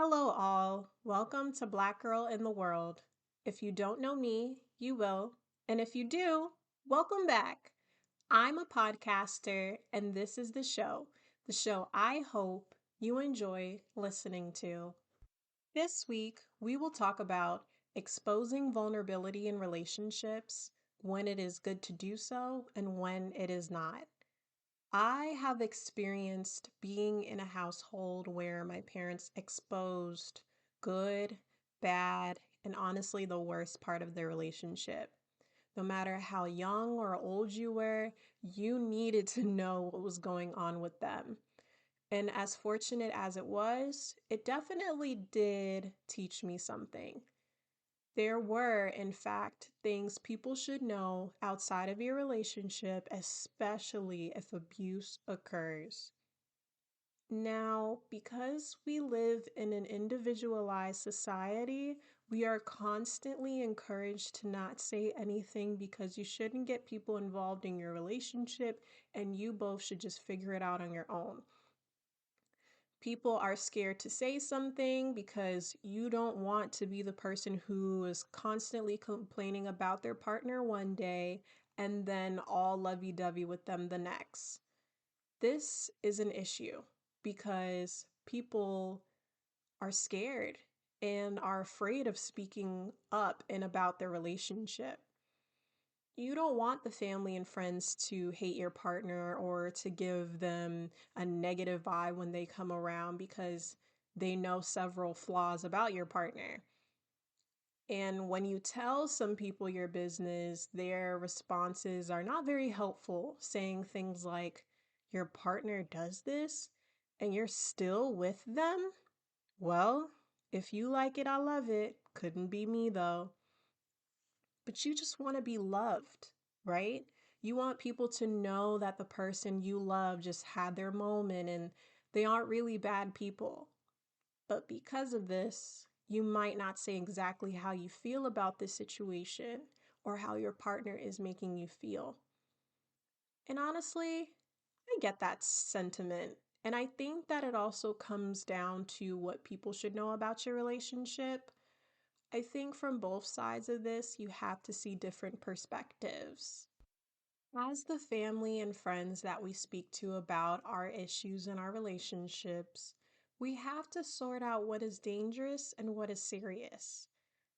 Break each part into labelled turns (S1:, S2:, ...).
S1: Hello, all. Welcome to Black Girl in the World. If you don't know me, you will. And if you do, welcome back. I'm a podcaster, and this is the show I hope you enjoy listening to. This week, we will talk about exposing vulnerability in relationships, when it is good to do so, and when it is not. I have experienced being in a household where my parents exposed good, bad, and honestly the worst part of their relationship. No matter how young or old you were, you needed to know what was going on with them. And as fortunate as it was, it definitely did teach me something. There were, in fact, things people should know outside of your relationship, especially if abuse occurs. Now, because we live in an individualized society, we are constantly encouraged to not say anything because you shouldn't get people involved in your relationship and you both should just figure it out on your own. People are scared to say something because you don't want to be the person who is constantly complaining about their partner one day and then all lovey-dovey with them the next. This is an issue because people are scared and are afraid of speaking up and about their relationship. You don't want the family and friends to hate your partner or to give them a negative vibe when they come around because they know several flaws about your partner. And when you tell some people your business, their responses are not very helpful, saying things like, "Your partner does this and you're still with them? Well, if you like it, I love it. Couldn't be me though." But you just want to be loved, right? You want people to know that the person you love just had their moment and they aren't really bad people. But because of this, you might not say exactly how you feel about this situation or how your partner is making you feel. And honestly, I get that sentiment. And I think that it also comes down to what people should know about your relationship. I think from both sides of this, you have to see different perspectives. As the family and friends that we speak to about our issues in our relationships, we have to sort out what is dangerous and what is serious.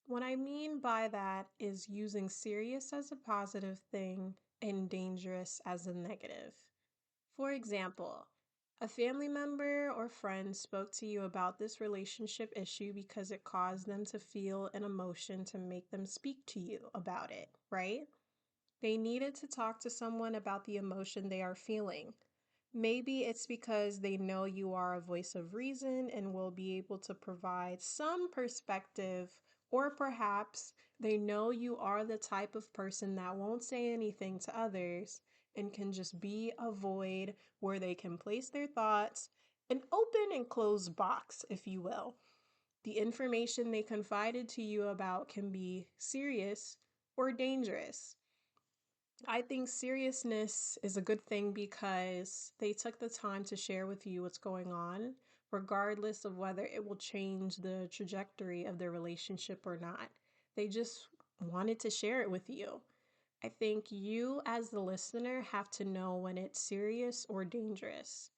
S1: What I mean by that is using serious as a positive thing and dangerous as a negative. For example, a family member or friend spoke to you about this relationship issue because it caused them to feel an emotion to make them speak to you about it, right? They needed to talk to someone about the emotion they are feeling. Maybe it's because they know you are a voice of reason and will be able to provide some perspective, or perhaps they know you are the type of person that won't say anything to others and can just be a void where they can place their thoughts, an open and closed box, if you will. The information they confided to you about can be serious or dangerous. I think seriousness is a good thing because they took the time to share with you what's going on, regardless of whether it will change the trajectory of their relationship or not. They just wanted to share it with you. I think you, as the listener, have to know when it's serious or dangerous.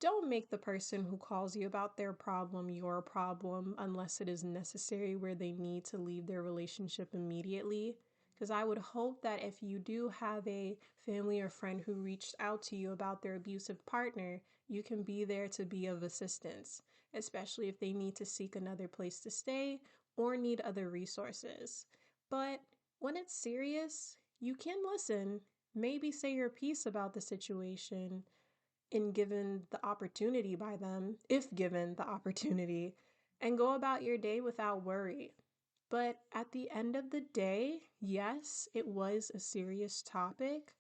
S1: Don't make the person who calls you about their problem your problem unless it is necessary where they need to leave their relationship immediately. Because I would hope that if you do have a family or friend who reached out to you about their abusive partner, you can be there to be of assistance, especially if they need to seek another place to stay or need other resources. But when it's serious, you can listen, maybe say your piece about the situation in given the opportunity by them, if given the opportunity, and go about your day without worry. But at the end of the day, yes, it was a serious topic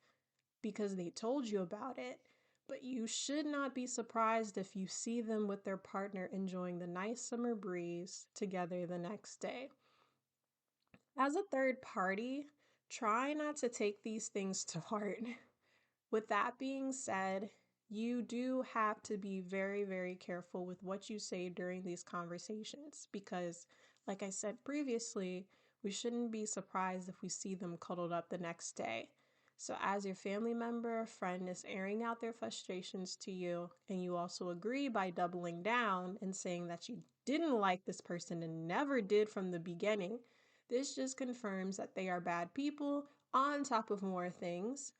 S1: because they told you about it, but you should not be surprised if you see them with their partner enjoying the nice summer breeze together the next day. As a third party, try not to take these things to heart. With that being said, you do have to be very, very careful with what you say during these conversations because, like I said previously, we shouldn't be surprised if we see them cuddled up the next day. So, as your family member or friend is airing out their frustrations to you, and you also agree by doubling down and saying that you didn't like this person and never did from the beginning, this just confirms that they are bad people on top of more things.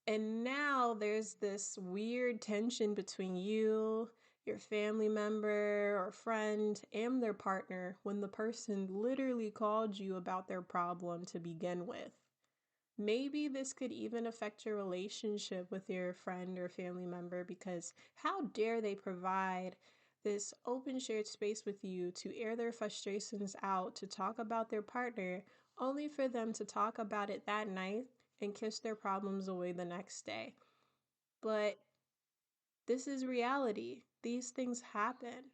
S1: And now there's this weird tension between you, your family member or friend, and their partner when the person literally called you about their problem to begin with. Maybe this could even affect your relationship with your friend or family member because how dare they provide this open shared space with you to air their frustrations out, to talk about their partner, only for them to talk about it that night and kiss their problems away the next day. But this is reality. These things happen.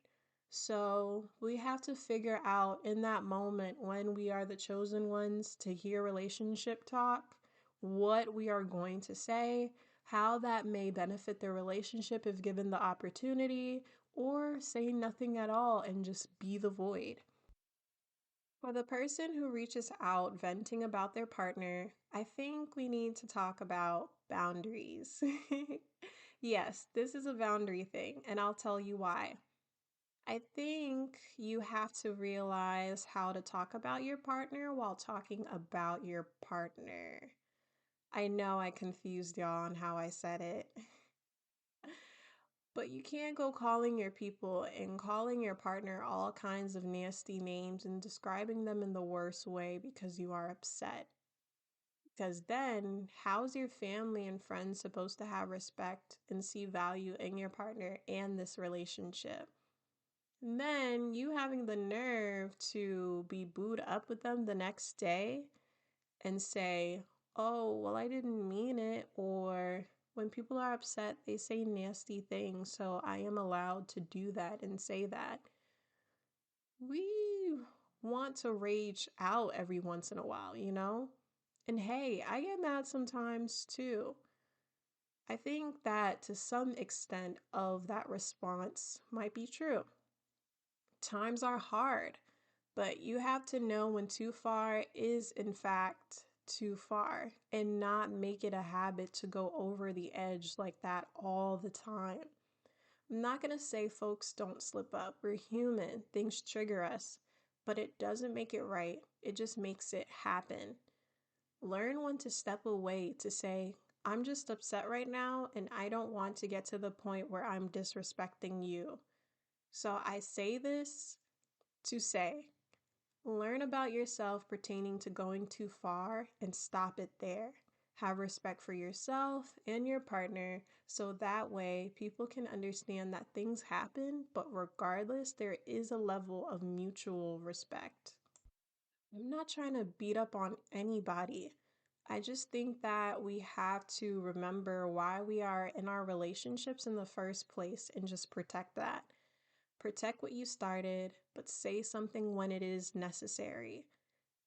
S1: So we have to figure out in that moment when we are the chosen ones to hear relationship talk, what we are going to say, how that may benefit the relationship if given the opportunity, or say nothing at all and just be the void. For the person who reaches out venting about their partner, I think we need to talk about boundaries. Yes, this is a boundary thing, and I'll tell you why. I think you have to realize how to talk about your partner while talking about your partner. I know I confused y'all on how I said it. But you can't go calling your people and calling your partner all kinds of nasty names and describing them in the worst way because you are upset. Because then, how's your family and friends supposed to have respect and see value in your partner and this relationship? And then, you having the nerve to be booed up with them the next day and say, oh, well, I didn't mean it, or when people are upset, they say nasty things, so I am allowed to do that and say that. We want to rage out every once in a while, you know? And hey, I get mad sometimes too. I think that to some extent of that response might be true. Times are hard, but you have to know when too far is in fact too far and not make it a habit to go over the edge like that all the time. I'm not going to say folks don't slip up. We're human. Things trigger us, but it doesn't make it right. It just makes it happen. Learn when to step away to say, I'm just upset right now and I don't want to get to the point where I'm disrespecting you. So I say this to say, learn about yourself pertaining to going too far and stop it there. Have respect for yourself and your partner so that way people can understand that things happen, but regardless, there is a level of mutual respect. I'm not trying to beat up on anybody. I just think that we have to remember why we are in our relationships in the first place and just protect that. Protect what you started, but say something when it is necessary.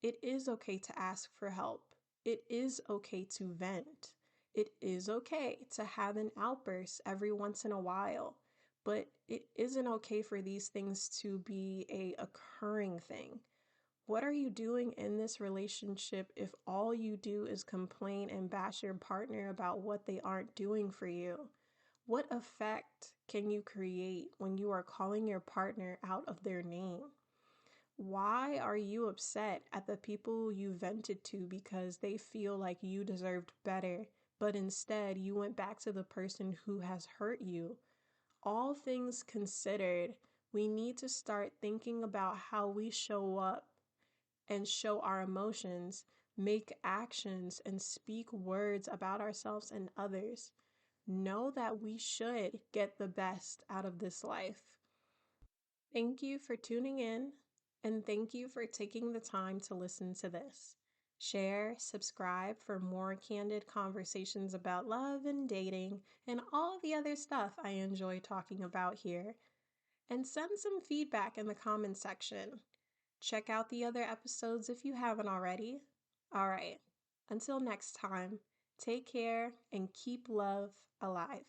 S1: It is okay to ask for help. It is okay to vent. It is okay to have an outburst every once in a while. But it isn't okay for these things to be a occurring thing. What are you doing in this relationship if all you do is complain and bash your partner about what they aren't doing for you? What effect can you create when you are calling your partner out of their name? Why are you upset at the people you vented to because they feel like you deserved better, but instead you went back to the person who has hurt you? All things considered, we need to start thinking about how we show up and show our emotions, make actions, and speak words about ourselves and others. Know that we should get the best out of this life. Thank you for tuning in, and thank you for taking the time to listen to this. Share, subscribe for more candid conversations about love and dating and all the other stuff I enjoy talking about here. And send some feedback in the comment section. Check out the other episodes if you haven't already. All right, until next time, take care and keep love alive.